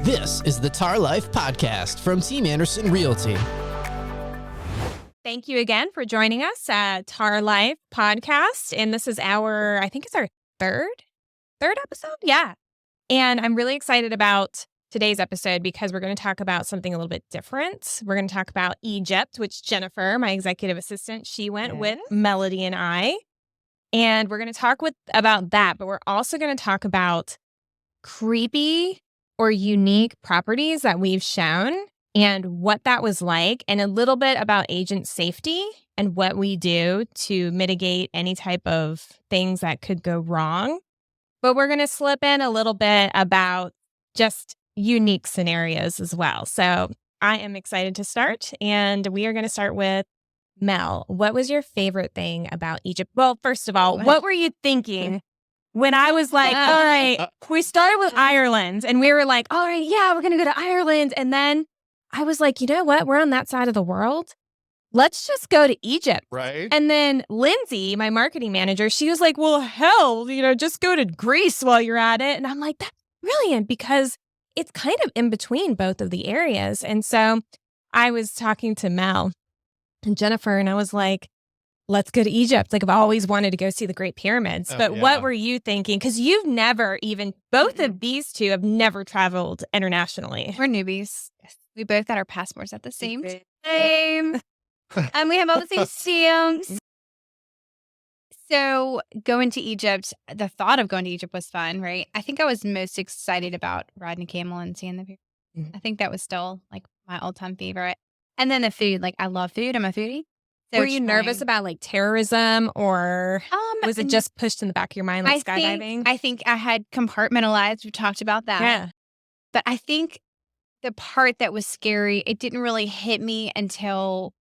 This is the T.A.R. Life Podcast from Team Anderson Realty. Thank you again for joining us at T.A.R. Life Podcast. And this is I think it's our third episode? Yeah. And I'm really excited about today's episode because we're going to talk about something a little bit different. We're going to talk about Egypt, which Jennifer, my executive assistant, she went with Melody and I. And we're going to talk about that. But we're also going to talk about creepy or unique properties that we've shown and what that was like, and a little bit about agent safety and what we do to mitigate any type of things that could go wrong. But we're going to slip in a little bit about just unique scenarios as well. So I am excited to start, and we are going to start with Mel. What was your favorite thing about Egypt? Well, first of all, what were you thinking when I was like, all right, we started with Ireland, and we were like, all right, yeah, we're going to go to Ireland. And then I was like, you know what? We're on that side of the world. Let's just go to Egypt. Right. And then Lindsay, my marketing manager, she was like, well, hell, just go to Greece while you're at it. And I'm like, that's brilliant because it's kind of in between both of the areas. And so I was talking to Mel and Jennifer, and I was like, let's go to Egypt. Like, I've always wanted to go see the Great Pyramids. But what were you thinking? Because you've never both of these two have never traveled internationally. We're newbies. We both got our passports at the same time. And we have all the same stamps. So going to Egypt, the thought of going to Egypt was fun, right? I think I was most excited about riding a camel and seeing the pyramids. Mm-hmm. I think that was still like my all-time favorite. And then the food, like I love food. I'm a foodie. So were you nervous about like terrorism, or was it just pushed in the back of your mind like skydiving? I think I had compartmentalized. We talked about that. Yeah. But I think the part that was scary, it didn't really hit me until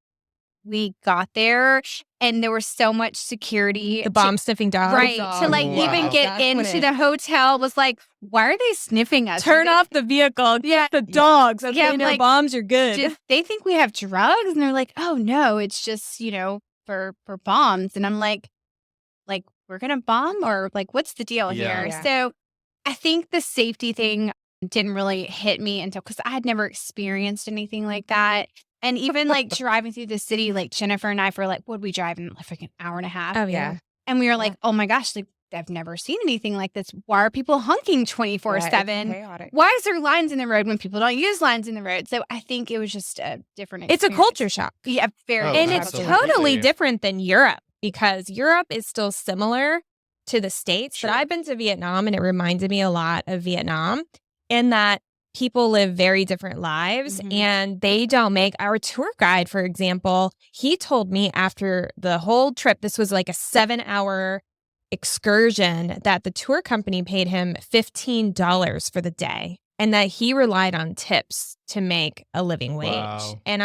we got there, and there was so much security. The bomb sniffing dogs. Right. To like even get into the hotel was like, why are they sniffing us? Turn off the vehicle. Yeah. The dogs. Okay, Yeah, no like, bombs, you're good. They think we have drugs, and they're like, oh no, it's just, for bombs. And I'm like, we're going to bomb, or like, what's the deal here? Yeah. So I think the safety thing didn't really hit me because I had never experienced anything like that. And even like driving through the city, like Jennifer and I for like, would we drive in like an hour and a half? Oh, yeah. And we were like, oh my gosh, like I've never seen anything like this. Why are people honking 24/7? Why is there lines in the road when people don't use lines in the road? So I think it was just a different experience. It's a culture shock. Yeah, very. And it's absolutely. totally different than Europe, because Europe is still similar to the States. Sure. But I've been to Vietnam, and it reminded me a lot of Vietnam in that people live very different lives, and they don't make our tour guide, for example. He told me after the whole trip, this was like a 7-hour excursion, that the tour company paid him $15 for the day, and that he relied on tips to make a living wage. Wow. And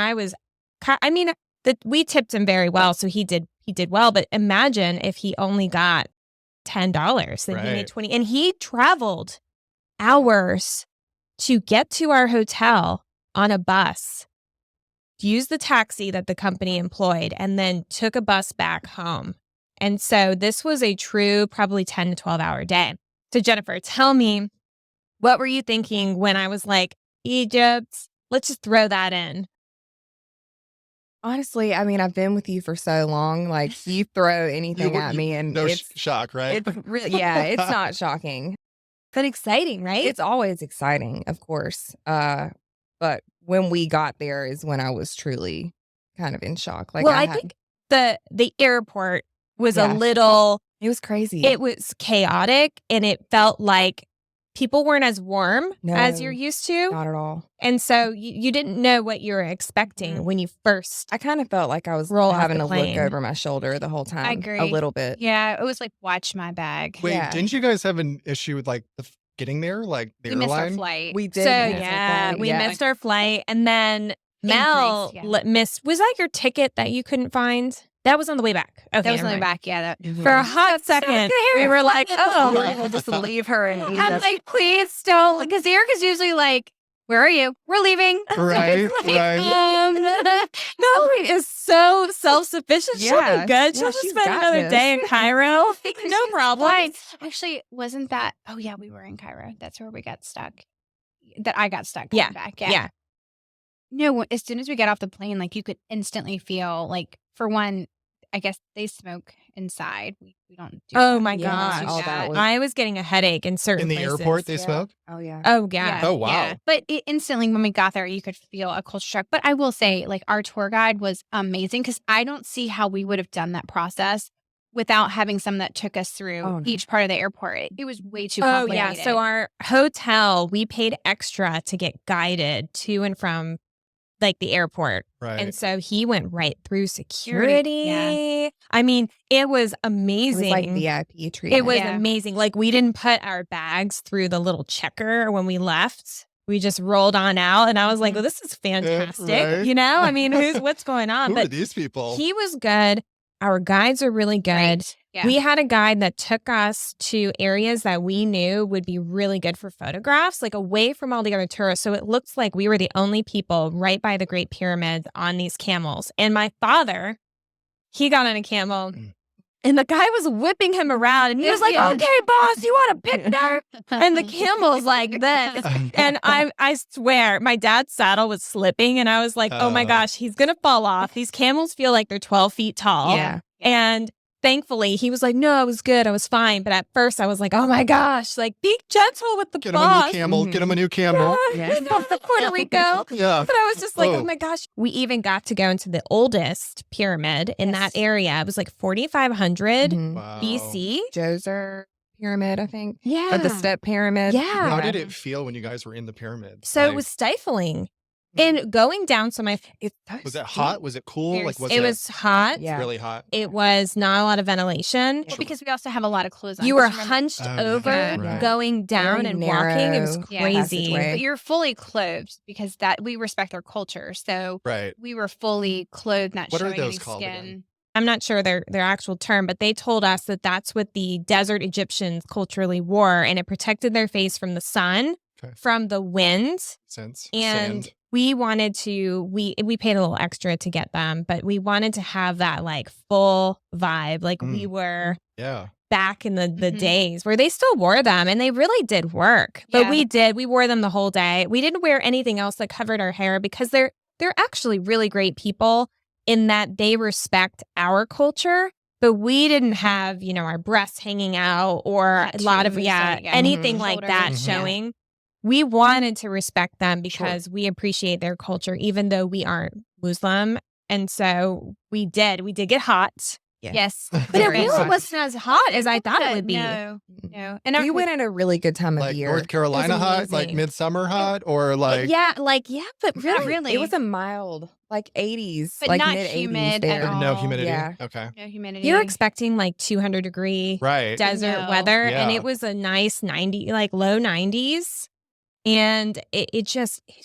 we tipped him very well, so he did well. But imagine if he only got $10, then he made 20, and he traveled hours to get to our hotel on a bus, used the taxi that the company employed, and then took a bus back home. And so this was a true probably 10 to 12-hour day. So Jennifer, tell me, what were you thinking when I was like, Egypt, let's just throw that in? Honestly, I mean, I've been with you for so long. Like, you throw anything at me, and no it's shock, right? It's really, yeah, it's not shocking. But exciting, right? It's always exciting, of course. But when we got there is when I was truly kind of in shock. Like, I think the airport was a little. It was crazy. It was chaotic, and it felt like people weren't as warm as you're used to. Not at all. And so you didn't know what you were expecting when you first. I kind of felt like I was having to look over my shoulder the whole time. I agree. A little bit. Yeah, it was like, watch my bag. Wait, Yeah. didn't you guys have an issue with like getting there, like the We missed our airline? flight. We did. So miss our yeah, flight. we Yeah. missed our flight, and then Mel missed. Was that your ticket that you couldn't find? That was on the way back. Okay, That was on never the mind. back. Yeah. For a hot second, we were like, oh. We'll just leave her in I'm Egypt. like, please don't. Because Erica's usually like, where are you? We're leaving. Right, right. Melody is so self-sufficient. She'll Yeah. be good. Yeah, She'll just she's spend got another this. day in Cairo. No problem. Fine. Actually, wasn't that? Oh yeah, we were in Cairo. That's where we got stuck. that I got stuck Yeah. coming back. Yeah. No, as soon as we got off the plane, like, you could instantly feel, like, for one, I guess they smoke inside. We don't do Oh that. my We don't Yeah, gosh. do all that was- I was getting a headache in certain In the places. airport, they Yeah. smoke? Oh yeah. Oh yeah. Oh, wow. But instantly when we got there, you could feel a culture shock. But I will say, like, our tour guide was amazing because I don't see how we would have done that process without having someone that took us through Oh, no. each part of the airport. It was way too Oh complicated. yeah. So our hotel, we paid extra to get guided to and from like the airport. Right. And so he went right through security. Yeah. I mean, it was It amazing. was like VIP treatment. It was Yeah. amazing. Like we didn't put our bags through the little checker when we left. We just rolled on out and I was like, Mhm. well, this is fantastic. right. You know, I mean, what's going on? Who are But these people? he was good. Our guides are really good. Right. Yeah. We had a guide that took us to areas that we knew would be really good for photographs, like away from all the other tourists. So it looked like we were the only people right by the Great Pyramids on these camels. And my father, he got on a camel and the guy was whipping him around and he was like, Yeah. okay, boss, you want a picture? And the camel's like this. And I swear, my dad's saddle was slipping and I was like, oh my gosh, he's going to fall off. These camels feel like they're 12 feet tall. Yeah. And thankfully, he was like, no, I was good. I was fine. But at first, I was like, oh my gosh, like be gentle with the Get him a boss. new camel. Get him a new camel. Yeah, he's from Puerto Rico. Yeah. But I was just like, Oh. oh my gosh. We even got to go into the oldest pyramid in that area. It was like 4,500 Mhm. Wow. BC. Djoser pyramid, I think. Yeah. Or the step pyramid. Yeah. How did it feel when you guys were in the pyramids? So it Like, was stifling. And going down, so my was it hot? Was it cool? Very Like, was it was hot. Yeah. really hot? It was not a lot of ventilation. Well, because we also have a lot of clothes on. You were 'cause remember- hunched Oh, yeah. over, Right. going down Very and walking. It was narrow Yeah. crazy. passageway. But you're fully clothed because that we respect their culture. So Right. we were fully clothed, not What are showing those any called skin. again? I'm not sure their actual term, but they told us that that's what the desert Egyptians culturally wore, and it protected their face from the sun, Okay. from the wind, Since and sand. we wanted to. We paid a little extra to get them, but we wanted to have that like full vibe, like we were Yeah. back in the Mhm. days where they still wore them, and they really did work. But Yeah. we wore them the whole day. We didn't wear anything else that covered our hair because they're actually really great people in that they respect our culture, but we didn't have, our breasts hanging out or a lot of, Tattoos, like, yeah. anything Mhm. like that Mhm. showing. We wanted to respect them because we appreciate their culture, even though we aren't Muslim. And so we did get hot, Yes. but it Very really hot. wasn't as hot as I thought it would be. No. And We went at a really good time of Like year. North Carolina hot, like amazing. midsummer hot, or like yeah, but Not really, really. It was a mild, like 80s, But like not mid 80s humid there. at all. no humidity. Yeah. Okay. no humidity. you're expecting like 200-degree Right. desert No. weather, and Yeah. it was a nice 90, like low 90s, and it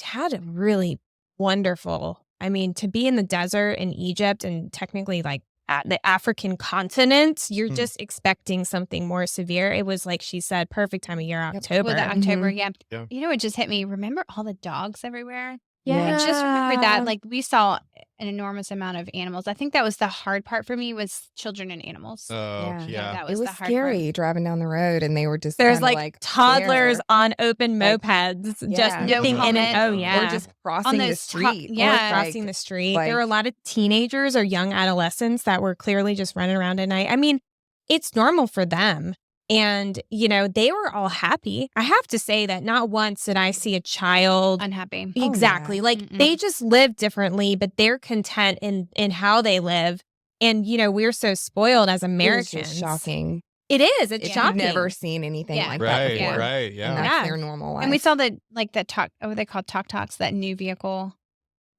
had a really wonderful. I mean, to be in the desert in Egypt and technically like at the African continent, you're Hmm. just expecting something more severe. It was like she said, perfect time of year, October. Well, the October, Mhm. yeah. Yeah. You know, it just hit me. Remember all the dogs everywhere? Yeah. I just remember that. Like, we saw an enormous amount of animals. I think that was the hard part for me was children and animals. Oh, Yeah. yeah. That It was was the hard scary driving down the road, and they were just There's kinda, like toddlers there. on open Like, mopeds, just yeah. No nipping in and helmet. oh yeah, Or just crossing the those street. yeah. or crossing the street. There were a like- lot of teenagers or young adolescents that were clearly just running around at night. I mean, it's normal for them. And, they were all happy. I have to say that not once did I see a child. Unhappy. Oh, yeah. Exactly. Like Mm-mm. they just live differently, but they're content in how they live. And, we're so spoiled as It was Americans. just shocking. It is. It's If shocking. you've never seen anything Yeah. like that Right. before. Right. And Yeah. that's Yeah. their normal life. And we saw what they call tok-toks, that new vehicle.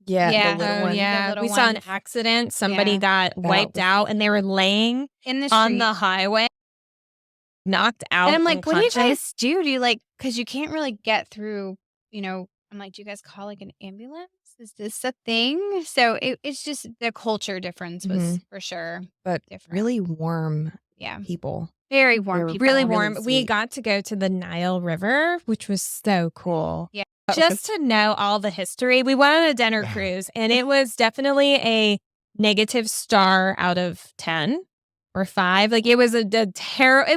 yeah, Yeah. the little Oh, one. yeah. little We saw an ones. accident. Somebody Yeah. got That wiped was- out and they were laying In the on street. the highway, knocked out. And I'm like, what do you unconscious. guys do? Do you because you can't really get through, I'm like, do you guys call like an ambulance? Is this a thing? So it's just the culture difference was for sure But different. really warm Yeah. people. Very They warm were people. Really really warm. We sweet. got to go to the Nile River, which was so cool. Yeah. Just to know all the history. We went on a dinner cruise and it was definitely a negative star out of 10 or 5. Like it was it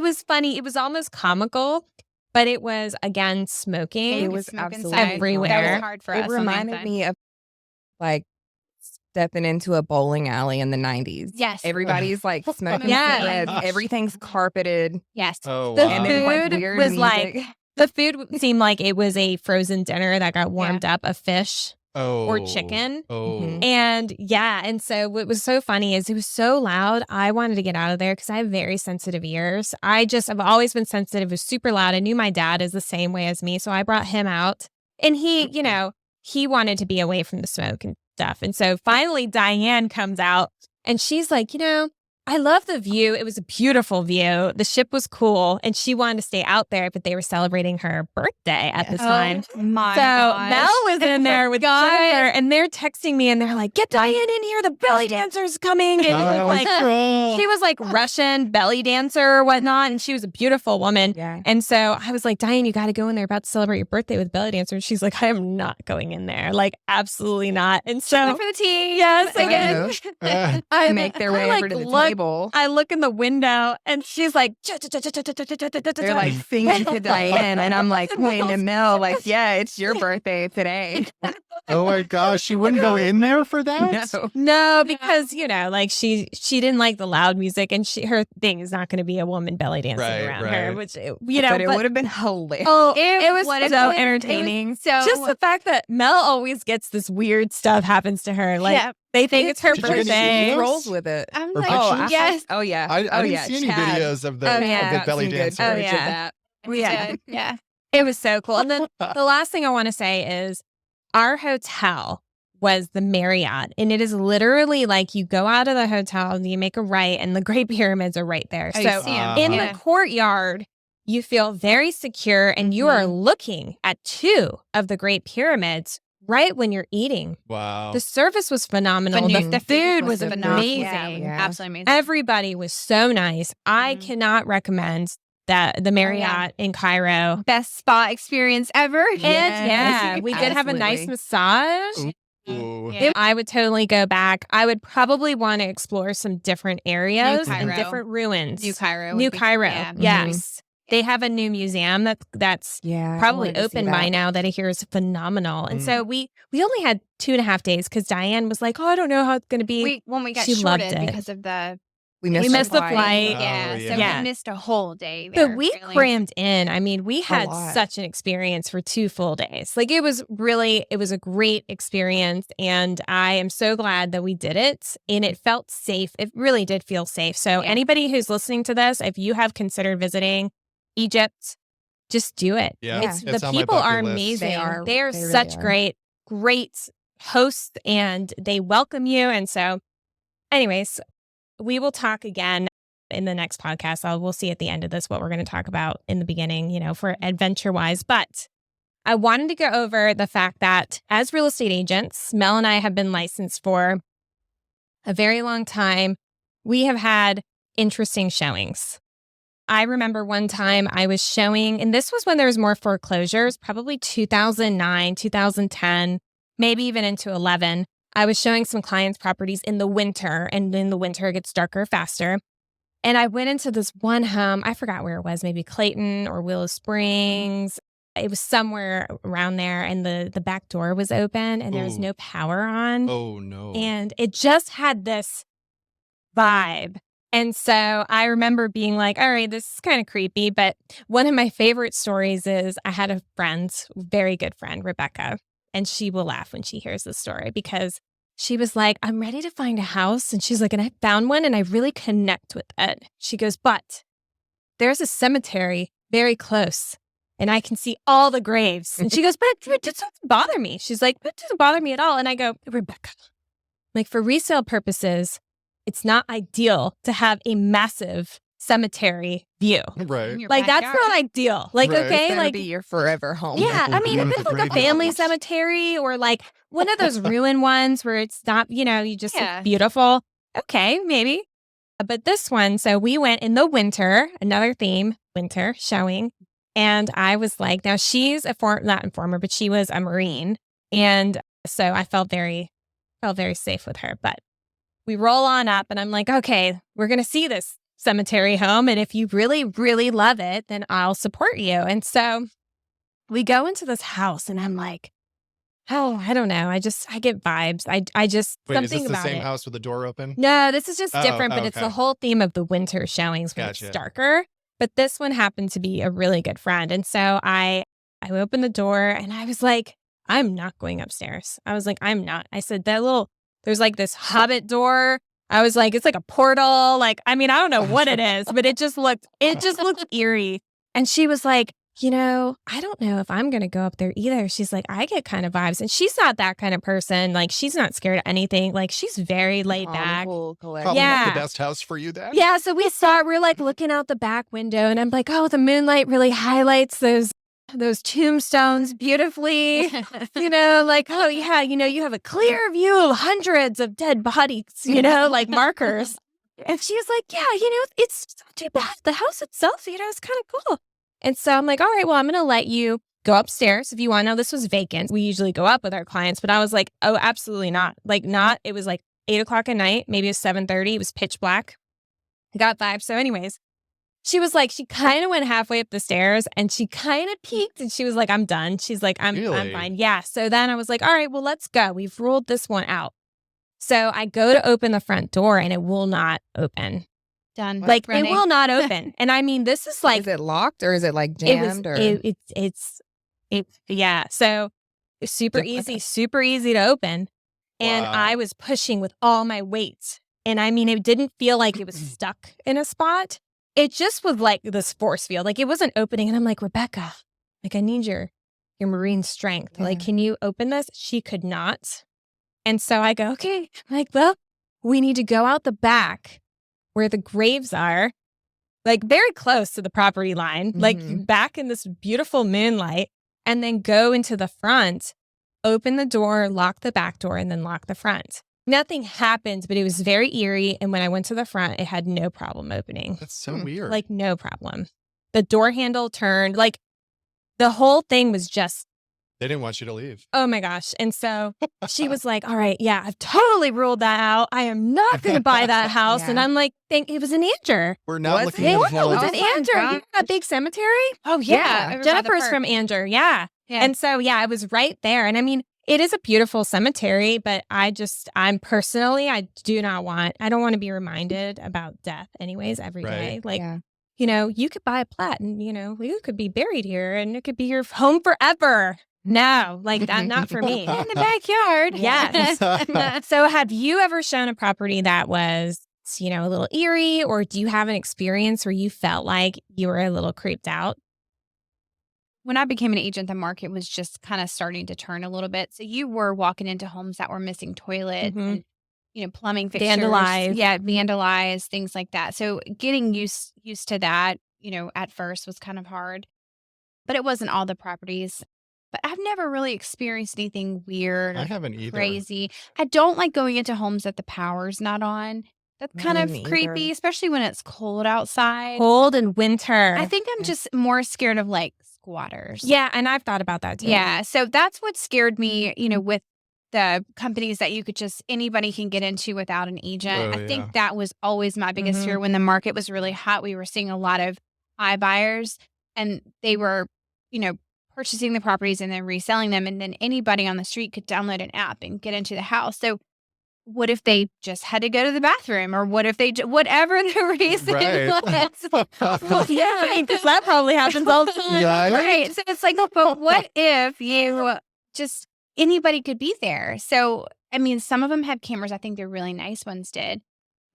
was funny. It was almost comical but it was, again, smoking. You It could was smoke absolutely inside. everywhere. That was hard for us. It reminded me of like stepping into a bowling alley in the 90s. Yes. Everybody's like smoking Yes. cigarettes. Everything's carpeted. Yes. Oh, The wow. And there's like food weird was music. like, the food seemed like it was a frozen dinner that got warmed up of fish oh. or chicken. Oh. Mhm. And yeah, and so what was so funny is it was so loud. I wanted to get out of there because I have very sensitive ears. I've always been sensitive. It was super loud. I knew my dad is the same way as me. So I brought him out and he wanted to be away from the smoke and stuff. And so finally Diane comes out and she's like, I love the view. It was a beautiful view. The ship was cool and she wanted to stay out there, but they were celebrating her birthday at the time. Oh my So gosh. Mel was in there with Jennifer, and they're texting me, and they're like, "Get Diane in here! The belly dancer's coming!" And it Oh, was like she was like Russian belly dancer or whatnot, and she was a beautiful woman. Yeah. And so I was like, "Diane, you got to go in there. About to celebrate your birthday with belly dancer." And she's like, "I am not going in there. Like, absolutely not." And so Went for the tea. yes, I again, know. I Make their way I, over to the look, table. I look in the window, and she's like, They're like singing to Diane, and I'm like pointing to Mel, like, yeah, it's your birthday today. Oh my gosh, she wouldn't go in there for that? No. No, because like she didn't like the loud music, and her thing is not going to be a woman belly dancing Right, around right. her, which But it would have been hilarious. oh, It it was would've so been- entertaining. So Just the fact that Mel always gets this weird stuff happens to her, like yeah. they think it's her Did you get any birthday. videos? Rolls with it. I'm Or like, pictures? yes. Oh yeah. I oh didn't yeah. see any Chad. videos of the, Oh, yeah. of the Got belly some good dancer. Oh, footage of yeah. that. Yeah. Yeah. It was so cool. And then the last thing I want to say is our hotel was the Marriott. And it is literally like you go out of the hotel and you make a right and the Great Pyramids are right there. Oh, you So see 'em. in Yeah. the courtyard, you feel very secure and you are looking at two of the Great Pyramids right when you're eating. Wow. The service was phenomenal. Phenomenal. The food was phenomenal. amazing. Yeah. Absolutely amazing. Everybody was so nice. I cannot recommend that the Marriott in Cairo. Best spa experience ever. And yeah, Yes, we did have a nice absolutely. massage. Ooh. Yeah. I would totally go back. I would probably want to explore some different areas and Cairo. different ruins. New Cairo. New would be- Cairo. Yeah. Yes. They have a new museum that's Yeah. I probably wanted to see open by that. now that I hear is phenomenal. And Mm. so we only had 2.5 days because Diane was like, "Oh, I don't know how it's going to be." When we got She loved shorted it. because of the We We missed the flight. Yeah, Oh, so yeah. we missed a whole day there. But we really. crammed in. I mean, we had lot. such an experience for 2 full days. Like it was a great experience. And I am so glad that we did it. And it felt safe. It really did feel safe. So Yeah. anybody who's listening to this, if you have considered visiting Egypt, just do it. Yeah, It's, it's the on my people bucket are list. amazing. They are. They are They really such are. great hosts and they welcome you. And so anyways, we will talk again in the next podcast. We'll see at the end of this what we're going to talk about in the beginning, for adventure wise. But I wanted to go over the fact that as real estate agents, Mel and I have been licensed for a very long time. We have had interesting showings. I remember one time I was showing, and this was when there was more foreclosures, probably 2009, 2010, maybe even into 11. I was showing some clients' properties in the winter, and in the winter it gets darker faster. And I went into this one home. I forgot where it was, maybe Clayton or Willow Springs. It was somewhere around there. And the back door was open and there was Ooh. no power on. Oh no. And it just had this vibe. And so I remember being like, all right, this is kind of creepy. But one of my favorite stories is I had a friend, very good friend, Rebecca, and she will laugh when she hears this story because she was like, I'm ready to find a house. And she's like, and I found one and I really connect with it. She goes, but there's a cemetery very close and I can see all the graves. And she goes, but it doesn't bother me. She's like, it doesn't bother me at all. And I go, Rebecca, like for resale purposes, it's not ideal to have a massive cemetery view. Right. In your Like that's backyard. not ideal. Like, Right. It's okay, gonna like be your forever home. yeah, I mean, if it's Beautiful like a family graveyards. cemetery or like one of those ruined ones where it's not, you just Yeah. look beautiful. Okay, maybe. But this one, so we went in the winter, another theme, winter showing. And I was like, now she's not a former, but she was a Marine. And so I felt very safe with her. But we roll on up and I'm like, okay, we're going to see this cemetery home. And if you really, really love it, then I'll support you. And so we go into this house and I'm like, oh, I don't know. I get vibes. I just, Wait, is something this the about same it. house with the door open? No, this is just Oh, different, but oh, it's okay. the whole theme of the winter showings when Gotcha. it's darker. But this one happened to be a really good friend. And so I opened the door and I was like, I'm not going upstairs. I was like, I'm not. I said, there's like this hobbit door. I was like, it's like a portal. Like, I mean, I don't know what it is, but it just looked eerie. And she was like, I don't know if I'm going to go up there either. She's like, I get kind of vibes. And she's not that kind of person. Like, she's not scared of anything. Like, she's very laid back. Probably Yeah. not the best house for you then. Yeah. So we're like looking out the back window and I'm like, oh, the moonlight really highlights those tombstones beautifully. Like, oh yeah, you have a clear view of hundreds of dead bodies, like markers. And she was like, yeah, it's not too bad. The house itself, it's kind of cool. And so I'm like, all right, well, I'm going to let you go upstairs if you want to know. This was vacant. We usually go up with our clients, but I was like, oh, absolutely not. Like it was like 8:00 at night. Maybe it was 7:30. It was pitch black. I got vibes. So anyways, she was like, she kind of went halfway up the stairs and she kind of peeked and she was like, I'm done. She's like, I'm Really? fine. Yeah. So then I was like, all right, well, let's go. We've ruled this one out. So I go to open the front door and it will not open. Done. Like Running. it will not open. And I mean, this is like, Is it locked or is it like jammed? yeah. So it's super easy to open. And Wow. I was pushing with all my weight. And I mean, it didn't feel like it was stuck in a spot. It just was like this force field. Like it wasn't opening. And I'm like, Rebecca, like I need your marine strength. Yeah. Like, can you open this? She could not. And so I go, okay. I'm like, well, we need to go out the back where the graves are, like very close to the property line, like back in this beautiful moonlight, and then go into the front, open the door, lock the back door, and then lock the front. Nothing happened, but it was very eerie. And when I went to the front, it had no problem opening. That's so weird. Like no problem. The door handle turned, like the whole thing was just, they didn't want you to leave. oh my gosh. And so she was like, all right, yeah, I've totally ruled that out. I am not going to buy that house. Yeah. And I'm like, it was an Anger. We're not Was looking it? at It hell. was Oh an my Anger. God. You know that big cemetery? Oh yeah. Over by the Jennifer's park. from Anger. Yeah. Yeah. And so, yeah, I was right there. And I mean, it is a beautiful cemetery, but I do not want, I don't want to be reminded about death anyways every day. Right. Like, Yeah. you could buy a plat and, you could be buried here and it could be your home forever. No, like that, not for me. In the backyard. Yes. So have you ever shown a property that was, a little eerie, or do you have an experience where you felt like you were a little creeped out? When I became an agent, the market was just kind of starting to turn a little bit. So you were walking into homes that were missing toilets Mhm. and, plumbing fixtures. Vandalized. Yeah, vandalized, things like that. So getting used to that, at first was kind of hard. But it wasn't all the properties. But I've never really experienced anything weird I or haven't either. crazy. I don't like going into homes that the power's not on. That's kind of Me creepy, neither. especially when it's cold outside. Cold and winter. I think I'm just more scared of like squatters. Yeah, and I've thought about that too. Yeah. So that's what scared me, with the companies that you could just, anybody can get into without an agent. Oh, I think yeah. that was always my biggest Mhm. fear. When the market was really hot, we were seeing a lot of iBuyers and they were, purchasing the properties and then reselling them. And then anybody on the street could download an app and get into the house. So what if they just had to go to the bathroom, or what if they, whatever the reason Right. was? Well, yeah, because that probably happens all the time. Yeah, Right. So it's like, but what if you just, anybody could be there? So, I mean, some of them have cameras. I think they're really nice ones did.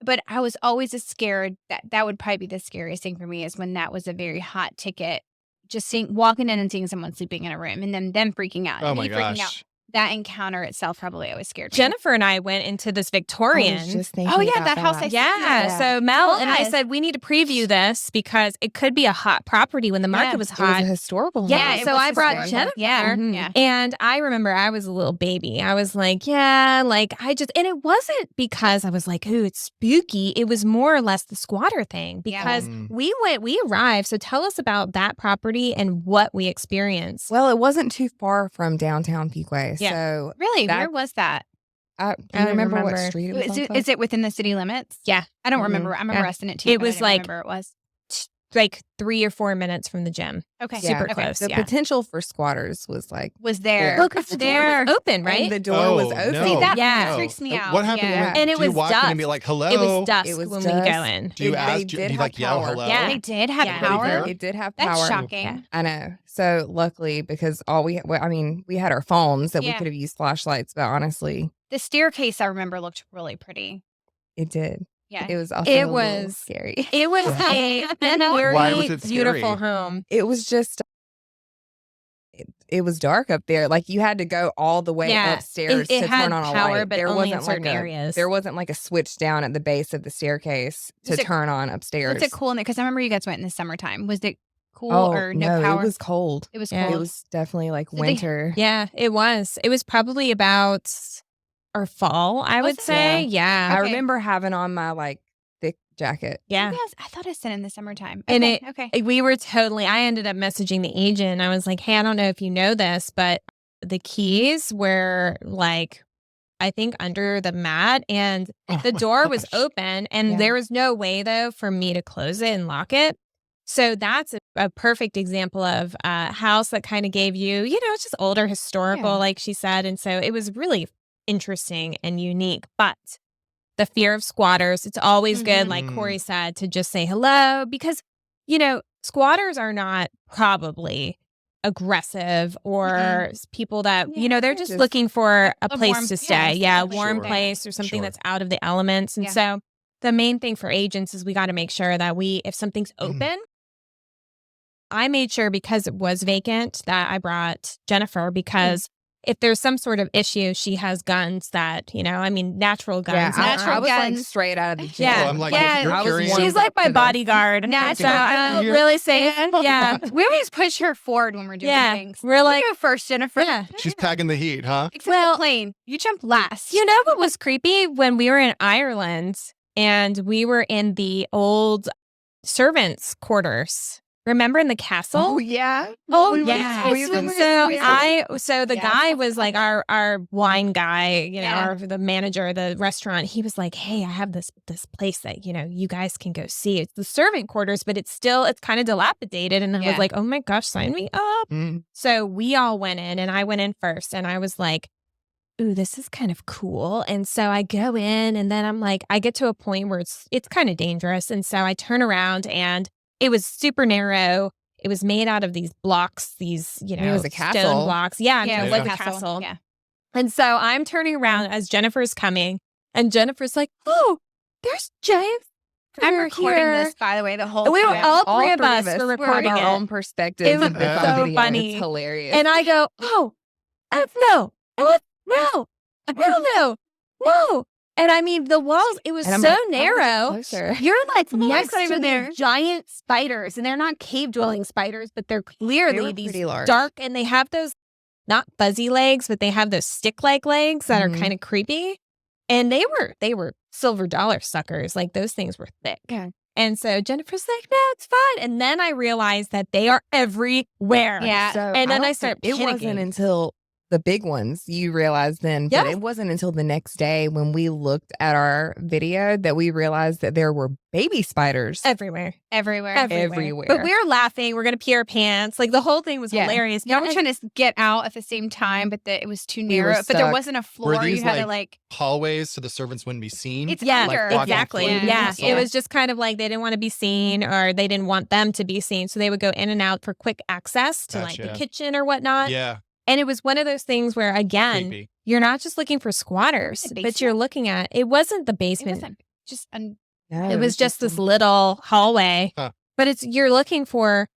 But I was always scared that would probably be the scariest thing for me, is when that was a very hot ticket. Just walking in and seeing someone sleeping in a room and then them freaking out. Oh and my me freaking out. gosh. That encounter itself probably always scared me. Jennifer and I went into this Victorian. I was just thinking Oh, yeah, about that house I Yeah. Yeah. So Mel and I Yes. said we need to preview this because it could be a hot property when the market Yeah. was It was hot. a historical Yeah, house. so I brought hysterical. Jennifer. Yeah. Mhm. Yeah. And I remember I was a little baby. I was like, yeah, like and it wasn't because I was like, ooh, it's spooky. It was more or less the squatter thing, Yeah. because Mm. we arrived. So tell us about that property and what we experienced. Well, it wasn't too far from downtown Peakway. Yeah. So Really? That- Where was that? Do I you don't remember what remember. street it was Is off it, of? is it within the city limits? Yeah. I don't Mhm. remember. I remember Yeah. us in it too. It but I was didn't like- remember it was. Like 3 or 4 minutes from the gym. Okay. Super Okay. close. The yeah. potential for squatters was like Was there. Look, the door was open, right? and the door was Oh, open. no. See, that Yeah. freaks me out. What happened Yeah. when And it do you was walk in and be dusk. like, hello? It was dusk It was when we go dusk. in. Do you They ask? Do did you have like yell power. hello? Yeah. They did have Yeah. power. It did have That's power. shocking. Yeah. I know. So luckily, because we had our phones that we Yeah. could have used flashlights, but honestly, The staircase I remember looked really pretty. it did. Yeah. It was also It a little was- scary. It was a very Why was it beautiful scary? home. It was just it was dark up there. Like you had to go all the way Yeah. upstairs It to had turn on a power, light. but There only in wasn't certain like areas. there wasn't like a switch down at the base of the staircase to Was it- turn on upstairs. What's it cool in there? Because I remember you guys went in the summertime. Was it cool Oh or no power? it was cold. It was Yeah. cold. It was definitely like So they- winter. Yeah, it was. It was probably about our fall, I Was would it? say. Yeah. I Yeah. Okay. remember having on my like thick jacket. Yeah. Yes, I thought I said in the summertime. And Okay, okay. We were I ended up messaging the agent. I was like, hey, I don't know if you know this, but the keys were like, I think under the mat and Oh the my door was gosh. open and Yeah. there was no way though for me to close it and lock it. So that's a perfect example of a house that kind of gave you, it's just older historical, Yeah. like she said. And so it was really interesting and unique. But the fear of squatters, it's always good, Mhm. like Mm. Corey said, to just say hello because, squatters are not probably aggressive or people that, Yeah, they're just just looking for a a place warm- to yeah, stay. Yeah, a exactly. warm Sure. place or something Sure. that's out of the elements. And Yeah. so the main thing for agents is we got to make sure that if something's Mhm. open, I made sure because it was vacant that I brought Jennifer because if there's some sort of issue, she has guns that, natural guns. Yeah, that- Natural I was like guns. straight out of the gym. Yeah. Oh, I'm like, Yeah. you're I was carrying. warmed She's like up my to this. bodyguard. Natural So I'm guns. really safe. Yeah. We always push her forward when we're doing Yeah. things. We're like, You go first, Jennifer. yeah. She's packing the heat, huh? Except Well- the plane. You jumped last. You know what was creepy? When we were in Ireland and we were in the old servants' quarters. Remember in the castle? Oh yeah. Oh We were- yeah. we were- So the Yes. guy was like our wine guy, Yeah. the manager of the restaurant. He was like, "Hey, I have this place that you guys can go see. It's the servant quarters, but it's kind of dilapidated." And I Yeah. was like, "Oh my gosh, sign me up!" Mm. So we all went in, and I went in first, and I was like, "Ooh, this is kind of cool." And so I go in, and then I'm like, I get to a point where it's kind of dangerous, and so I turn around and it was super narrow. It was made out of these blocks, these, it was a stone castle. blocks. Yeah, I mean, Yeah, it was was a a castle. Yeah. And so I'm turning around as Jennifer's coming, and Jennifer's like, "Oh, there's giant I'm fire recording here." this, by the way, the whole And we were time. all three of us were were recording our it. own perspectives. It was of this on so video. funny. It's hilarious. And I go, "Oh, no, no." And I mean, the walls, it was And I'm so like, "Oh, narrow. closer." You're like my next God, to even there. these giant spiders, and they're not cave dwelling spiders, but they're clearly were these pretty large. dark, and they have those not fuzzy legs, but they have those stick-like legs that Mhm. are kind of creepy. And they were silver dollar suckers. Like those things were thick. Yeah. And so Jennifer's like, "No, it's fine." And then I realized that they are everywhere. Yeah. So And then don't I start think- It wasn't panicking. until the big ones you realized then, but Yeah. it wasn't until the next day when we looked at our video that we realized that there were baby spiders Everywhere. Everywhere. everywhere. But we were laughing. We're going to pee our pants. Like the whole thing was Yeah. hilarious. Y'all were And- trying to get out at the same time, but it was too We were narrow. But there stuck. wasn't a floor. these, You had to like. Hallways so the servants wouldn't be seen. It's Yeah, under. walking exactly. through Yeah. the It was just kind of like they didn't want to be seen or they didn't want them to be seen. So they would go in and out for quick access to like the Gotcha. kitchen or whatnot. Yeah, And it was one of those things where, again, creepy. you're not just looking for squatters, The but you're basement? looking at it wasn't the It basement. wasn't just. No, It was just this some- little hallway. Huh. But you're looking for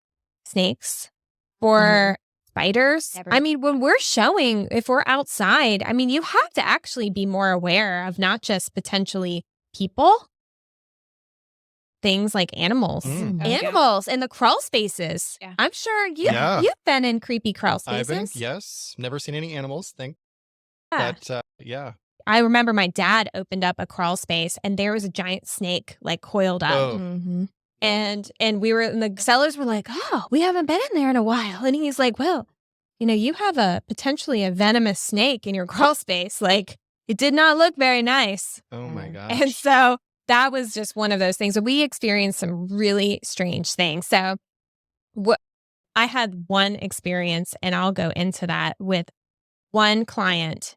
snakes, for spiders. Never. I mean, when we're showing, if we're outside, I mean, you have to actually be more aware of not just potentially people, things like animals. Mm. Oh, yeah. Animals and the crawl spaces. Yeah. I'm sure Yeah. you've been in creepy crawl I've spaces. been, yes, never seen any animals. Yeah. But yeah. I remember my dad opened up a crawl space and there was a giant snake like coiled up. Oh. Mhm. And we were, and the sellers were like, "Oh, we haven't been in there in a while." And he's like, "Well, you have potentially a venomous snake in your crawl space. Like, It did not look very nice. Oh my Mm. gosh. And so that was just one of those things. We experienced some really strange things. So I had one experience, and I'll go into that with one client,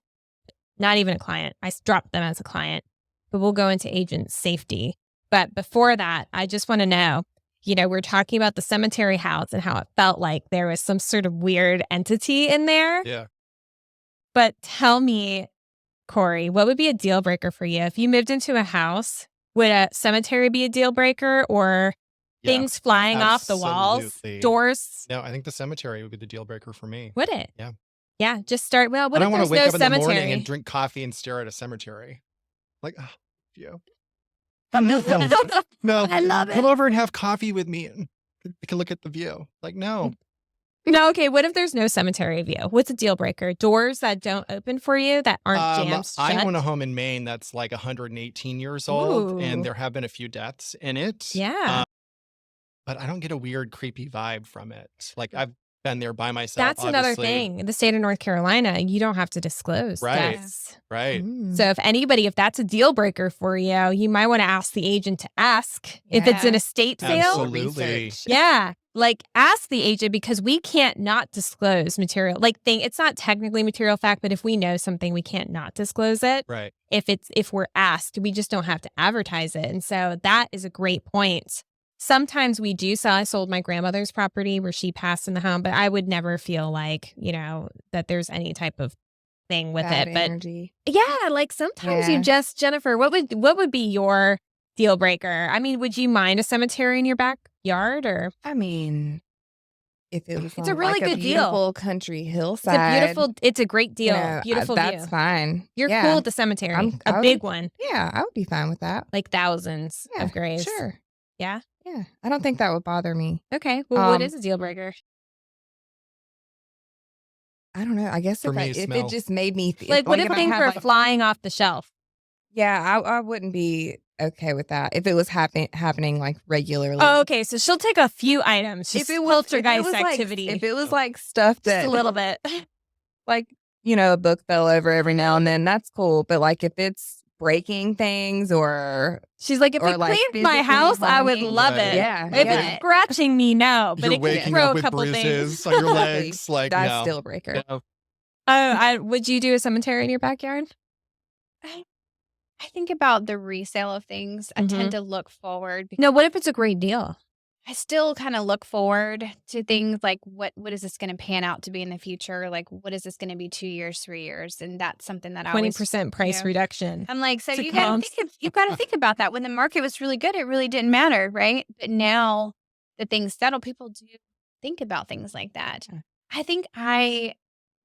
not even a client. I dropped them as a client, but we'll go into agent safety. But before that, I just want to know, we're talking about the cemetery house and how it felt like there was some sort of weird entity in there. Yeah. But tell me, Corey, what would be a deal breaker for you? If you moved into a house, would a cemetery be a deal breaker, or things flying off the walls, absolutely. doors? No, I think the cemetery would be the deal breaker for me. Would it? Yeah. Yeah, just start. Well, I what don't if want there's to wake no up in the cemetery? morning and drink coffee and stare at a cemetery. Like, oh, view. No, I love it. come over and have coffee with me and we can look at the view. Like, no. No, okay. What if there's no cemetery view? What's a deal breaker? Doors that don't open for you, that aren't jammed shut? I own a home in Maine that's like 118 years old, Ooh. and there have been a few deaths in it. Yeah. But I don't get a weird, creepy vibe from it. Like, I've been there by myself. That's another obviously. thing. In the state of North Carolina, you don't have to disclose Right. deaths. Right. Mm. So if that's a deal breaker for you, you might want to ask the agent to ask if it's an Yeah. estate sale. Absolutely. Research. Yeah. Like, ask the agent, because we can't not disclose material. It's not technically material fact, but if we know something, we can't not disclose it. Right. If we're asked, we just don't have to advertise it. And so that is a great point. Sometimes we do sell. I sold my grandmother's property where she passed in the home, but I would never feel like, that there's any type of thing with Bad it. But energy. yeah, like sometimes you Yeah. just, Jennifer, what would be your deal breaker? I mean, would you mind a cemetery in your backyard, or? I mean, if it was It's a on, really like, good a deal. beautiful country hillside, It's a great deal. Beautiful that's view. fine. You're Yeah. cool with the cemetery. I A would big be- one, Yeah, I would be fine with that. like thousands Yeah, of graves. Sure. Yeah. Yeah, I don't think that would bother me. Okay. Well, what Um, is a deal breaker? I don't know. I guess For me, if smell. it just made me Like, what if I things had, were like- flying off the shelf? Yeah, I wouldn't be okay with that if it was happening like regularly. Oh, okay. So she'll take a few items. Just poltergeist activity. If it was like stuff just that a little bit. like a book fell over every now and then, that's cool. But like if it's breaking things or She's like, if Or, it like, cleaned my physically house, I would harming. love Right. it. yeah, If yeah, it's scratching me, no. But You're it could waking throw up a with couple things. bruises on your legs. Like, that's no. still a breaker. No. Would you do a cemetery in your backyard? I think about the resale of things. I Mhm. tend to look forward. No, what if it's a great deal? I still kind of look forward to things like what is this going to pan out to be in the future? Like, what is this going to be 2 years, 3 years? And that's something that I always 20% price know. reduction. I'm like, so to you got comps. to think about that. When the market was really good, it really didn't matter, right? But now that things settle, people do think about things like that. Yeah. I think I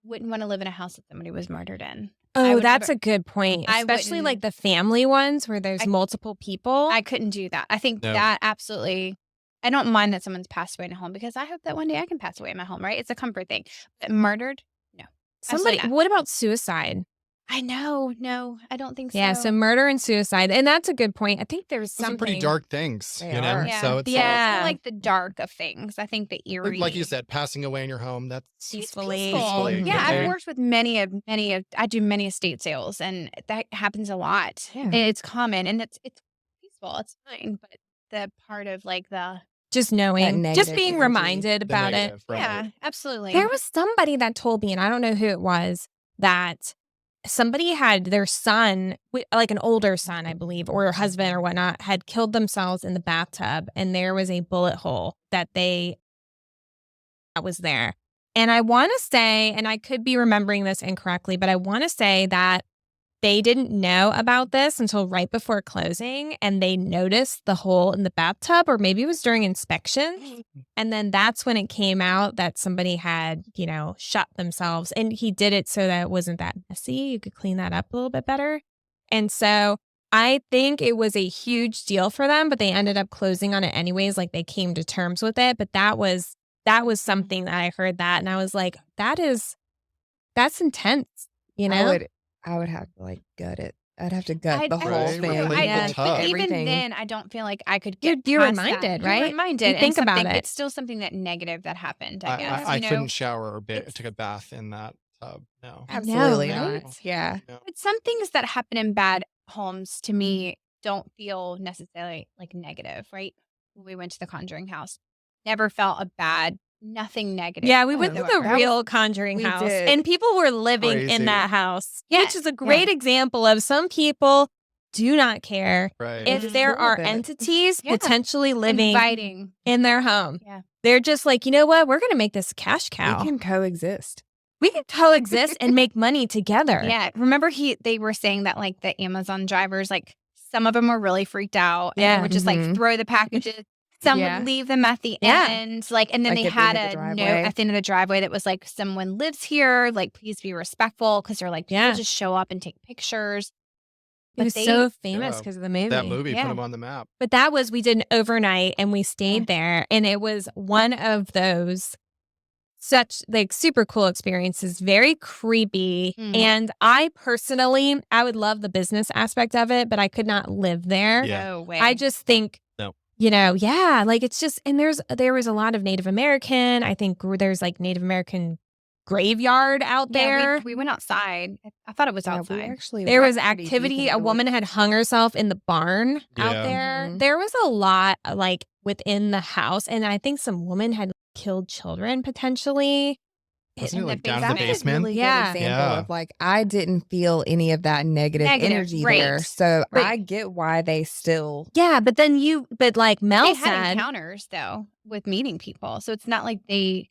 wouldn't want to live in a house that somebody was murdered in. Oh, would that's never- a good point. I Especially like wouldn't- the family ones where there's I- multiple people. I couldn't do that. I think No. that absolutely. I don't mind that someone's passed away in a home because I hope that one day I can pass away in my home, right? It's a comfort thing. But murdered? No. Somebody. absolutely not. What about suicide? I know. No, I don't think so. Yeah, so murder and suicide, and that's a good point. I think there's Those are something pretty dark things, They you know? are. Yeah. So it's Yeah. I like the dark of things. I think the eerie. like you said, passing away in your home, that's It's peacefully. peaceful. Peacefully, Yeah, okay. I've worked with I do many estate sales, and that happens a lot. Yeah. And it's common, and it's peaceful. It's fine, but the part of like the Just knowing, just negative being energy. reminded the about it. negative, right? yeah, absolutely. There was somebody that told me, and I don't know who it was, that somebody had their son, like an older son, I believe, or a husband or whatnot, had killed themselves in the bathtub, and there was a bullet hole that was there. And I want to say, and I could be remembering this incorrectly, but I want to say that they didn't know about this until right before closing, and they noticed the hole in the bathtub, or maybe it was during inspection. And then that's when it came out that somebody had, shot themselves. And he did it so that it wasn't that messy. You could clean that up a little bit better. And so I think it was a huge deal for them, but they ended up closing on it anyways. Like, they came to terms with it. But that was something that I heard that, and I was like, that's intense, I would have to like gut it. I'd have to gut the I- whole Right, thing. clean the Yeah. tub. But even Everything. then, I don't feel like I could get. You're past that. reminded, You're right? reminded. You and think about something- it. It's still something that negative that happened. I guess. I you know? couldn't shower or It's- took a bath in that bathtub. No. Absolutely right? not. Yeah. No. But some things that happen in bad homes to me don't feel necessarily like negative, right? When we went to the Conjuring house, never felt nothing negative. Yeah, we went to whatsoever. the real Conjuring we house, did. and people were living Crazy. in that house, Yeah, which is a great example of some people do not care Right. if Just there live are it. entities Yeah. potentially living Inviting. in their home. Yeah. They're just like, you know what? We're going to make this a cash cow. We can coexist. We can coexist and make money together. Yeah. Remember they were saying that like the Amazon drivers, like some of them were really freaked out and Yeah. they would just like Mhm. throw the packages. Some Yeah. would leave them at the Yeah. end. Like, and then Like they at the end had of the a note driveway. at the end of the driveway that was like, someone lives here. Like, please be respectful. Cause they're like, people Yeah. just show up and take pictures. It was But so famous Yeah. because of the movie. That movie Yeah. put them on the map. But that was, we did an overnight and we stayed there. And it was one of those such like super cool experiences, very creepy. Mhm. And I personally, I would love the business aspect of it, but I could not live there. Yeah. No way. I just think, No. you know, like it's just, and there was a lot of Native American. I think there's like Native American graveyard out there. Yeah, we went outside. I thought it was Yeah, we outside. actually There went was pretty deep activity. into A it. woman had hung herself in the barn out Yeah. there. Mhm. There was a lot like within the house. And I think some woman had killed children potentially. Wasn't it in the like down in the basement. That's a basement? really Yeah. good example Yeah. of like I didn't feel any of that negative energy right. there. So Right. I get why they still Yeah. But then but like Mel They had said, encounters though with meeting people. So it's not like they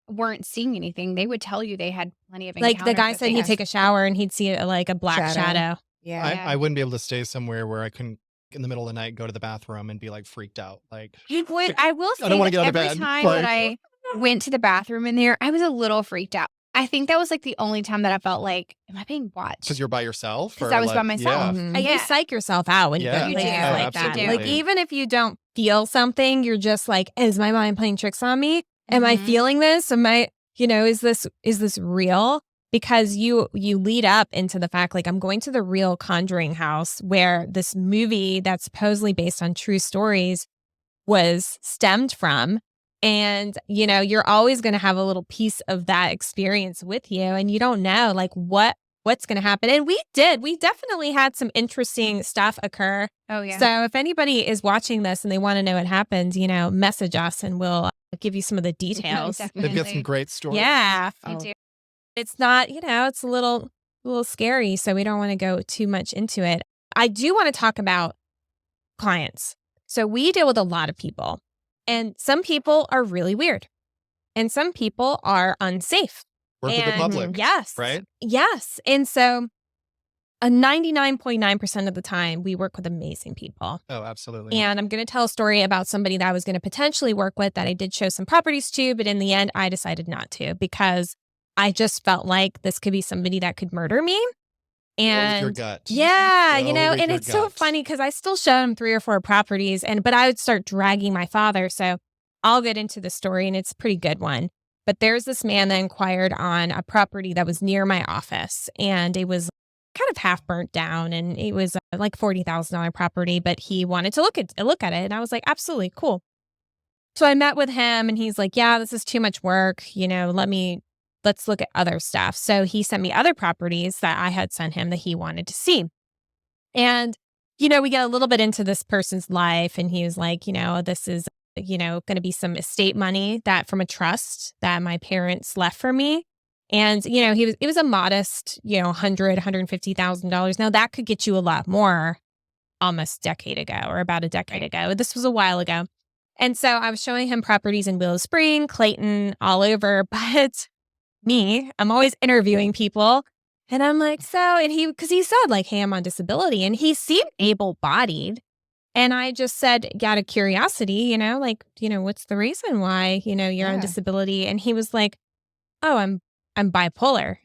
weren't seeing anything. They would tell you they had plenty of encounters. like the guy with said he'd things. take a shower and he'd see like a black shadow. yeah. Yeah. I wouldn't be able to stay somewhere where I couldn't in the middle of the night go to the bathroom and be like freaked out. Like I will say I don't wanna that get out of every bed. time Like- that I went to the bathroom in there, I was a little freaked out. I think that was like the only time that I felt like, am I being watched? because you're by yourself. 'Cause or, I was by like- myself. Yeah. Mhm. You psych yourself out when you Yeah. go to You places do. Oh, like that. absolutely. Like even if you don't feel something, you're just like, is my mind playing tricks on me? Am I Mhm. feeling this? Am I, is this real? Because you lead up into the fact like I'm going to the real Conjuring house where this movie that's supposedly based on true stories was stemmed from. And, you're always going to have a little piece of that experience with you. And you don't know like what's going to happen. And we definitely had some interesting stuff occur. Oh yeah. So if anybody is watching this and they want to know what happened, message us and we'll give you some of the details. They've got some great stories. Yeah. They Oh. do. It's not, it's a little scary. So we don't want to go too much into it. I do want to talk about clients. So we deal with a lot of people and some people are really weird and some people are unsafe. Work with the And public. Yes. Right? Yes. And so a 99.9% of the time we work with amazing people. Oh, absolutely. And I'm going to tell a story about somebody that I was going to potentially work with that I did show some properties to, but in the end I decided not to because I just felt like this could be somebody that could murder me. Go with your And gut. yeah, Go with and your it's so gut. funny because I still showed him 3 or 4 properties but I would start dragging my father. So I'll get into the story and it's a pretty good one. But there's this man that inquired on a property that was near my office and it was kind of half burnt down and it was like $40,000 property, but he wanted to look at it. And I was like, absolutely cool. So I met with him and he's like, yeah, this is too much work. Let's look at other stuff. So he sent me other properties that I had sent him that he wanted to see. And, we get a little bit into this person's life and he was like, this is, going to be some estate money that from a trust that my parents left for me. And, it was a modest, $150,000. Now that could get you a lot more almost a decade ago or about a decade ago. This was a while ago. And so I was showing him properties in Willow Spring, Clayton, all over, but I'm always interviewing people and I'm like, because he said like, hey, I'm on disability and he seemed able-bodied. And I just said, out of curiosity, what's the reason why, you're on Yeah. disability? And he was like, oh, I'm bipolar.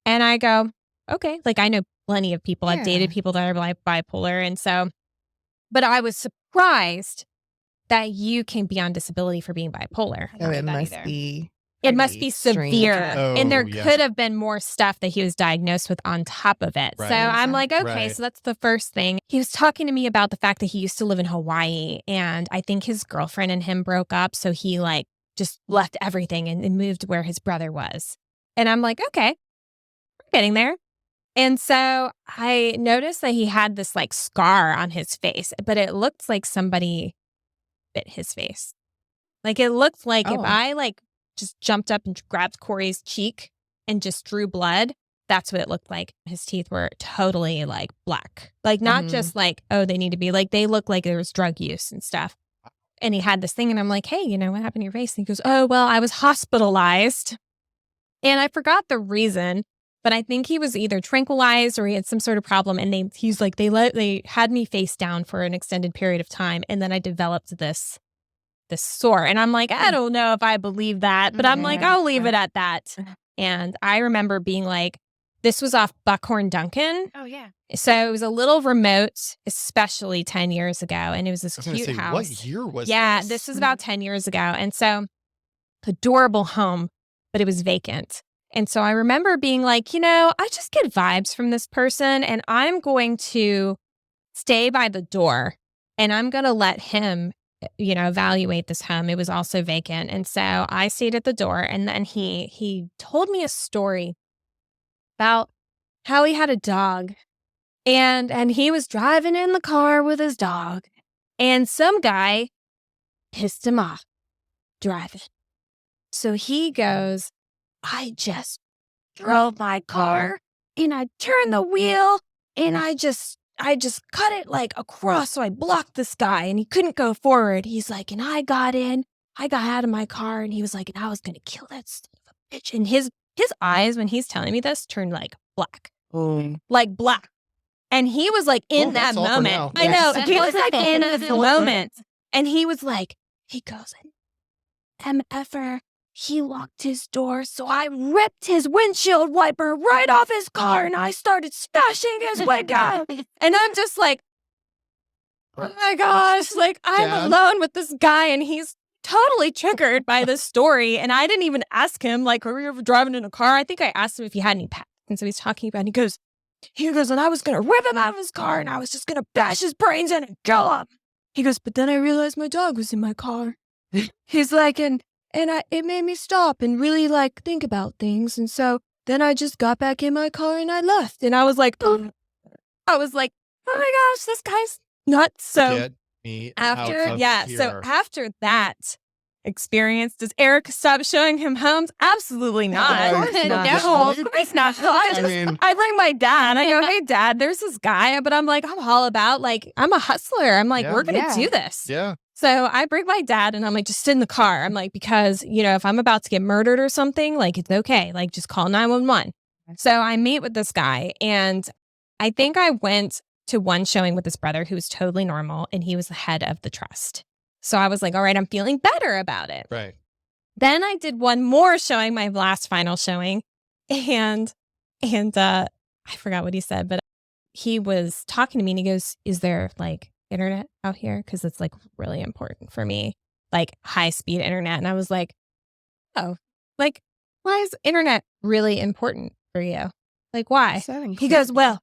And I go, okay. Like I know plenty of people. I've dated Yeah. people that are like bipolar. And so, but I was surprised that you can be on disability for being bipolar. I So don't it know that must either. be. It must pretty be extreme. severe. Oh, and there yeah. could have been more stuff that he was diagnosed with on top of it. Right. So I'm like, okay, Right. so that's the first thing. He was talking to me about the fact that he used to live in Hawaii and I think his girlfriend and him broke up. So he like just left everything and moved where his brother was. And I'm like, okay. getting there. And so I noticed that he had this like scar on his face, but it looked like somebody bit his face. Like it looked like if Oh. I like just jumped up and grabbed Corey's cheek and just drew blood, that's what it looked like. His teeth were totally like black. Like not just like, oh, they need to be like, they look like there was drug use and stuff. And he had this thing and I'm like, hey, you know, what happened to your face? And he goes, oh, well, I was hospitalized. And I forgot the reason, but I think he was either tranquilized or he had some sort of problem. And he's like, they had me face down for an extended period of time. And then I developed this sore. And I'm like, I don't know if I believe that, but I'm like, I'll leave it at that. And I remember being like, this was off Buckhorn Duncan. Oh, yeah. So it was a little remote, especially 10 years ago. And it was this I was gonna cute say, house. what year was Yeah, this? this was about 10 years ago. And so adorable home, but it was vacant. And so I remember being like, you know, I just get vibes from this person and I'm going to stay by the door and I'm going to let him, you know, evaluate this home. It was also vacant. And so I stayed at the door and then he told me a story about how he had a dog and he was driving in the car with his dog and some guy pissed him off driving. So he goes, I just drove my car and I turned the wheel and I just cut it like across. So I blocked this guy and he couldn't go forward. He's like, and I got out of my car and he was like, and I was going to kill that son of a bitch. And his eyes, when he's telling me this, turned like black, like black. And he was like in Well, that that's all for moment. now. I know. Yes. He was like in the moment. And he was like, he goes, MFer, he locked his door. So I ripped his windshield wiper right off his car and I started smashing his window. And I'm just like, oh my gosh, like I'm Dad? alone with this guy and he's totally triggered by this story. And I didn't even ask him, like, were you ever driving in a car? I think I asked him if he had any pets. And so he's talking about, and he goes, and I was going to rip him out of his car and I was just going to bash his brains in and kill him. He goes, but then I realized my dog was in my car. He's like, it made me stop and really like think about things. And so then I just got back in my car and I left. And I was like, oh my gosh, this guy's nuts. So Get me after, out of so here. after that experience, does Eric stop showing him homes? Absolutely not. No, No, it's of course not. I bring my dad. I go, hey, Dad, there's this guy. But I'm like, I'm all about, like, I'm a hustler. I'm like, Yeah. we're going to do this. Yeah. So I bring my dad and I'm like, just sit in the car. I'm like, because, you know, if I'm about to get murdered or something, like, it's okay. Like, just call 911. So I meet with this guy and I think I went to one showing with his brother who was totally normal and he was the head of the trust. So I was like, all right, I'm feeling better about it. Right. Then I did one more showing, my last final showing. And I forgot what he said, but he was talking to me and he goes, is there like internet out here? Because it's like really important for me, like high speed internet. And I was like, oh, like, why is internet really important for you? Like, why? He goes, well,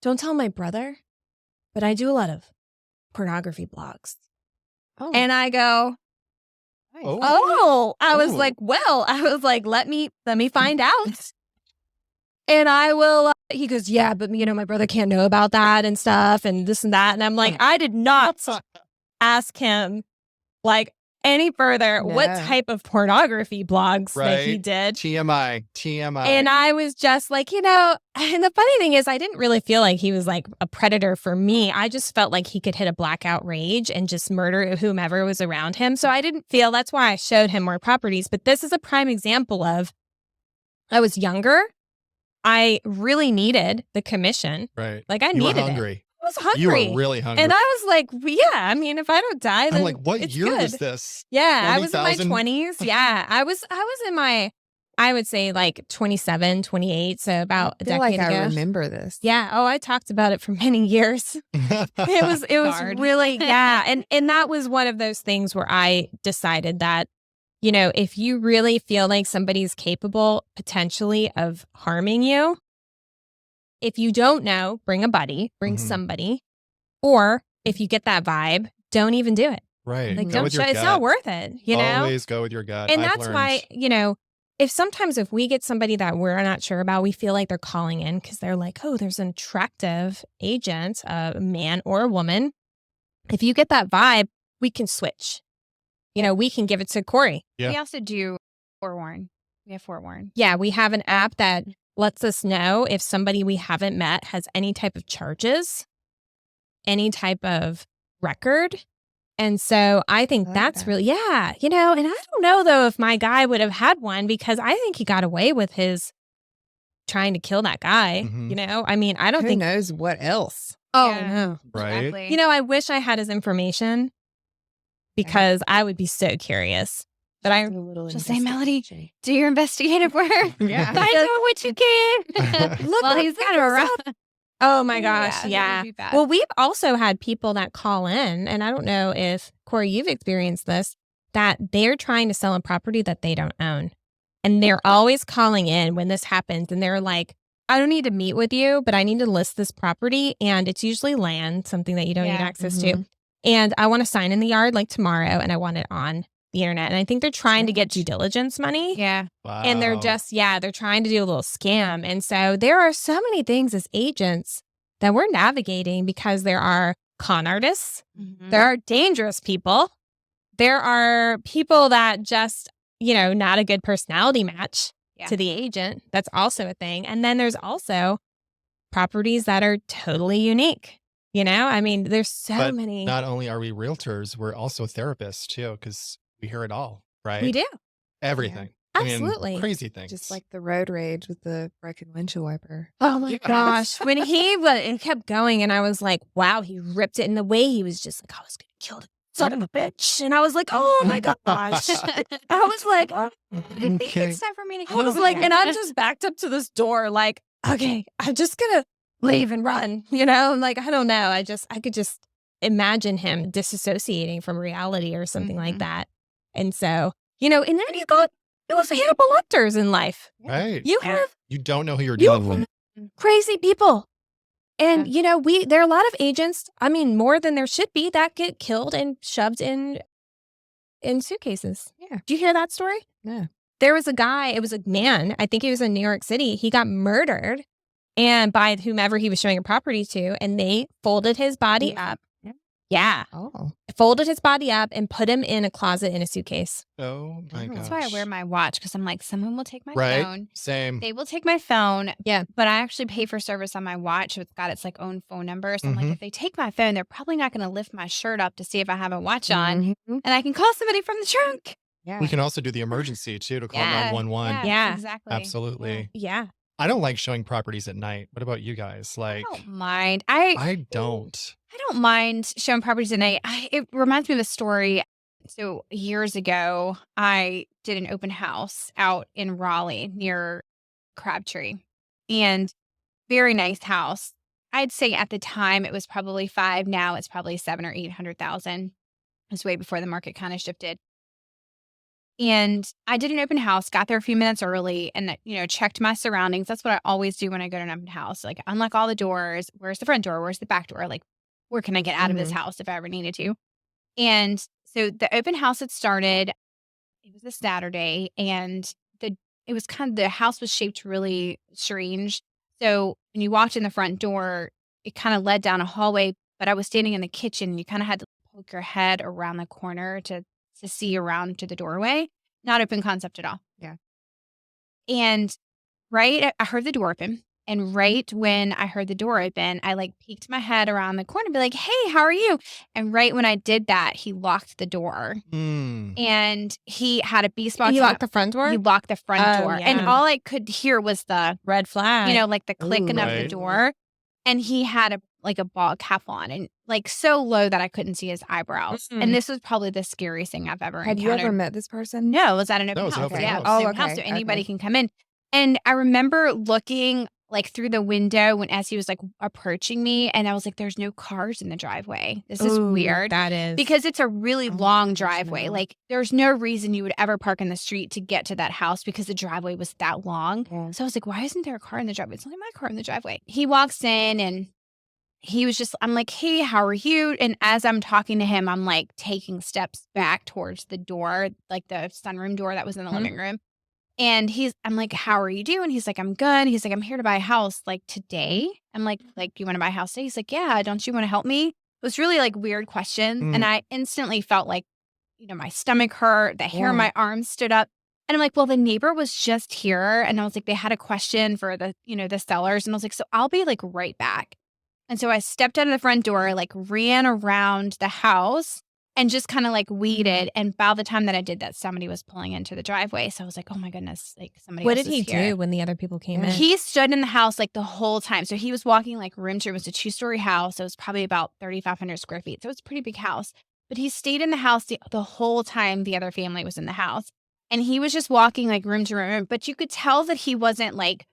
don't tell my brother, but I do a lot of pornography blogs. Oh. And I go, Oh. I was Oh. like, well, let me find out. And I will, he goes, yeah, but you know, my brother can't know about that and stuff and this and that. And I'm like, I did not ask him like any further what No. type of pornography blogs that he Right. did. TMI. And I was just like, you know, and the funny thing is I didn't really feel like he was like a predator for me. I just felt like he could hit a blackout rage and just murder whomever was around him. So I didn't feel, that's why I showed him more properties. But this is a prime example of, I was younger. I really needed the commission. Right. Like I You were needed hungry. it. I was hungry. You were really hungry. And I was like, well, yeah, I mean, if I don't die, then I'm like, what it's year good. was this? Yeah, I was in my 20,000? 20s. Yeah, I was in my, I would say like 27, 28. So about a I feel decade like ago. I remember this. Yeah. Oh, I talked about it for many years. It was Hard. really, yeah. And that was one of those things where I decided that, you know, if you really feel like somebody's capable potentially of harming you, if you don't know, bring a buddy, bring Mhm. somebody, or if you get that vibe, don't even do it. Right. Like, Go don't with your show, it's gut. not worth it, you know? Always go with your gut. And I've that's learned. why, you know, if sometimes if we get somebody that we're not sure about, we feel like they're calling in because they're like, oh, there's an attractive agent, a man or a woman. If you get that vibe, we can switch. We can give it to Corey. Yeah. We also do forewarn. We have forewarn. Yeah, we have an app that lets us know if somebody we haven't met has any type of charges, any type of record. And so I think I like that's that. really, and I don't know though if my guy would have had one because I think he got away with his trying to kill that guy. Mhm. I mean, I don't Who think. knows what else? Oh, Yeah. no. Right. Exactly. I wish I had his information because I would be so curious. But I, Do a little She'll say, Melody, investigation. do your investigative work. Yeah. I know what you can. Look well, what he's kind of around. oh my gosh, that yeah. would be bad. Well, we've also had people that call in, and I don't know if, Corey, you've experienced this, that they're trying to sell a property that they don't own. And they're always calling in when this happens, and they're like, I don't need to meet with you, but I need to list this property. And it's usually land, something that you don't need Yeah. access to. And I want to sign in the yard like tomorrow, and I want it on the internet. And I think they're trying to get due diligence money. Yeah. Wow. And they're just, they're trying to do a little scam. And so there are so many things as agents that we're navigating because there are con artists, Mhm. there are dangerous people, there are people that just, not a good personality match Yeah. to the agent. That's also a thing. And then there's also properties that are totally unique. I mean, there's so But many. not only are we realtors, we're also therapists too, because we hear it all, right? We do. Everything. I mean, Absolutely. crazy things. Just like the road rage with the broken windshield wiper. Oh my gosh. When it kept going and I was like, wow, he ripped it. And the way he was just like, I was going to kill the son of a bitch. And I was like, oh my gosh. I was like, I think Okay. it's time for me to I was like, and I just backed up to this door like, okay, I'm just going to leave and run. Like, I don't know. I could just imagine him disassociating from reality or something like Mhm. that. And so, and then you got those Hannibal Lecters in life. Right. You have You don't know who you're You- dealing with. crazy people. And, there are a lot of agents, I mean, more than there should be, that get killed and shoved in suitcases. Yeah. Do you hear that story? Yeah. There was a guy, it was a man, I think he was in New York City. He got murdered and by whomever he was showing a property to, and they folded his body up. Yeah. Yeah. Oh. Folded his body up and put him in a closet in a suitcase. Oh my gosh. That's why I wear my watch because I'm like, someone will take my Right. phone. Same. They will take my phone. Yeah. But I actually pay for service on my watch. So it's got its like own phone number. So I'm like, Mhm. if they take my phone, they're probably not going to lift my shirt up to see if I have a watch on. Mhm. And I can call somebody from the trunk. Yeah. We can also do the emergency too to call 911. Yeah. Exactly. Absolutely. Yeah. I don't like showing properties at night. What about you guys? I Like, don't mind. I don't. don't mind showing properties at night. It reminds me of a story. So years ago, I did an open house out in Raleigh near Crabtree, and very nice house. I'd say at the time it was probably 5. Now it's probably 7 or 800,000. It was way before the market kind of shifted. And I did an open house, got there a few minutes early and, checked my surroundings. That's what I always do when I go to an open house. Like, unlock all the doors. Where's the front door? Where's the back door? Like, where can I get out of this house if I ever needed to? And so the open house had started. It was a Saturday, and the house was shaped really strange. So when you walked in the front door, it kind of led down a hallway, but I was standing in the kitchen, and you kind of had to poke your head around the corner to see around to the doorway. Not open concept at all. Yeah. And I heard the door open. And right when I heard the door open, I like peeked my head around the corner and be like, hey, how are you? And right when I did that, he locked the door. Mm. And he had a beast box. You locked the front door? He locked the front Oh, door. yeah. And all I could hear was the, Red flag. like the clicking of the Right. door. And he had a ball cap on and like so low that I couldn't see his eyebrows. Mhm. And this was probably the scariest thing I've ever Had you encountered. ever met this person? No, it was at an open No, it was an house. open Yeah, house. it was an Oh, open house, so okay, anybody okay. can come in. And I remember looking like through the window as he was like approaching me, and I was like, "There's no cars in the driveway. This is Ooh, weird." That is. Because it's a really Oh, long gosh, driveway. no. Like, there's no reason you would ever park in the street to get to that house because the driveway was that long. Yeah. So I was like, why isn't there a car in the driveway? It's only my car in the driveway. He walks in and I'm like, hey, how are you? And as I'm talking to him, I'm like taking steps back towards the door, like the sunroom door that was in the Mhm. living room. And I'm like, how are you doing? He's like, I'm good. He's like, I'm here to buy a house like today. I'm like, you want to buy a house today? He's like, yeah, don't you want to help me? It was really like weird questions. And I instantly felt like, my stomach hurt, the hair on my arms stood up. And I'm like, well, the neighbor was just here. And I was like, they had a question for the sellers. And I was like, so I'll be like right back. And so I stepped out of the front door, like ran around the house and just kind of like weeded. And by the time that I did that, somebody was pulling into the driveway. So I was like, oh my goodness, like somebody What else did he is here. do when the other people came in? He stood in the house like the whole time. So he was walking like room to room. It was a 2-story house. It was probably about 3,500 square feet. So it's a pretty big house. But he stayed in the house the whole time the other family was in the house. And he was just walking like room to room. But you could tell that he wasn't like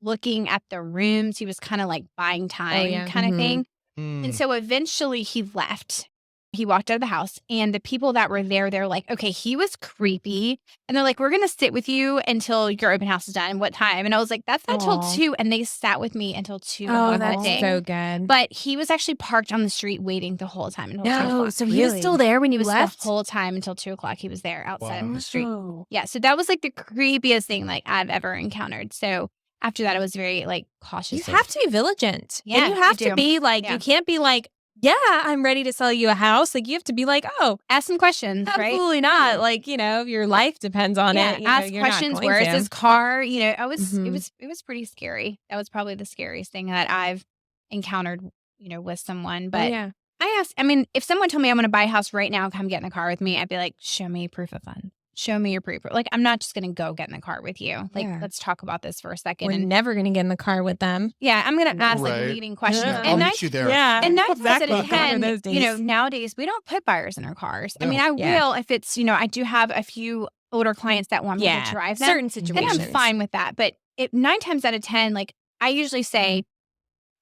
looking at the rooms. He was kind of like buying time kind of thing. And so eventually he left. He walked out of the house, and the people that were there, they're like, okay, he was creepy. And they're like, we're going to sit with you until your open house is done. What time? And I was like, that's not till 2. And they sat with me until 2 Oh, that that's day. so good. But he was actually parked on the street waiting the whole time. Until 2 o'clock. so He was still there when he was left? the whole time until 2 o'clock. He was there outside Wow. on the street. Oh. Yeah. So that was like the creepiest thing like I've ever encountered. So after that, I was very like cautious. You have to be vigilant. Yeah, And you have you to do. be like, Yeah. you can't be like, yeah, I'm ready to sell you a house. Like, you have to be like, oh, ask some questions, right? absolutely not. Like, your life depends on Yeah, it. ask You're not questions. going Where is to. this car? I was Mhm. it was pretty scary. That was probably the scariest thing that I've encountered, with someone. But yeah. I asked, if someone told me I'm going to buy a house right now, come get in the car with me, I'd be like, show me proof of funds. Show me your proof. Like, I'm not just going to go get in the car with you. Like, Yeah. let's talk about this for a second. We're And never going to get in the car with them. yeah, I'm going to ask like Right. leading questions. Yeah. I'll And meet you there. Yeah. And 9 times Exactly. out of Gone are 10, those days. nowadays we don't put buyers in our cars. I No. mean, I Yeah. will if it's, I do have a few older clients that want me to drive them. Certain And situations. I'm fine with that. But 9 times out of 10, like I usually say,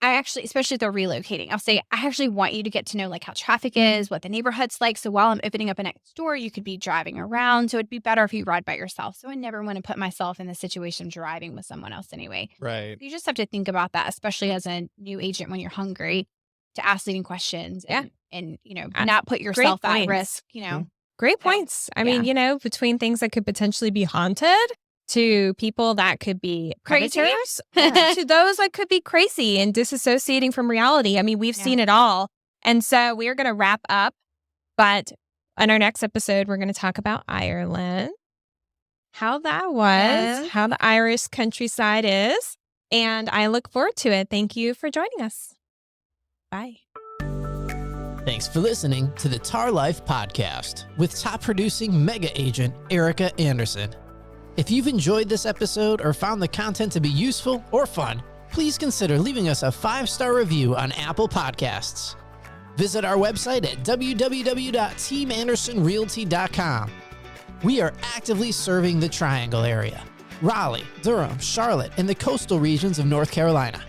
especially if they're relocating, I'll say, I actually want you to get to know like how traffic is, what the neighborhood's like. So while I'm opening up a next door, you could be driving around. So it'd be better if you ride by yourself. So I never want to put myself in the situation of driving with someone else anyway. Right. You just have to think about that, especially as a new agent when you're hungry, to ask leading questions and not put yourself at points. risk, Great So, points. I mean, between things that could potentially be haunted to people that could be Crazy. predators, to those that could be crazy and disassociating from reality. I mean, we've Yeah. seen it all. And so we're going to wrap up. But on our next episode, we're going to talk about Ireland, how that was, Yes. how the Irish countryside is. And I look forward to it. Thank you for joining us. Bye. Thanks for listening to the T.A.R. Life podcast with top producing mega agent Erica Anderson. If you've enjoyed this episode or found the content to be useful or fun, please consider leaving us a 5-star review on Apple Podcasts. Visit our website at www.teamandersonrealty.com. We are actively serving the Triangle area, Raleigh, Durham, Charlotte, and the coastal regions of North Carolina.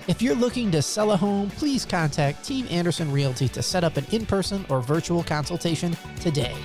If you're looking to sell a home, please contact Team Anderson Realty to set up an in-person or virtual consultation today.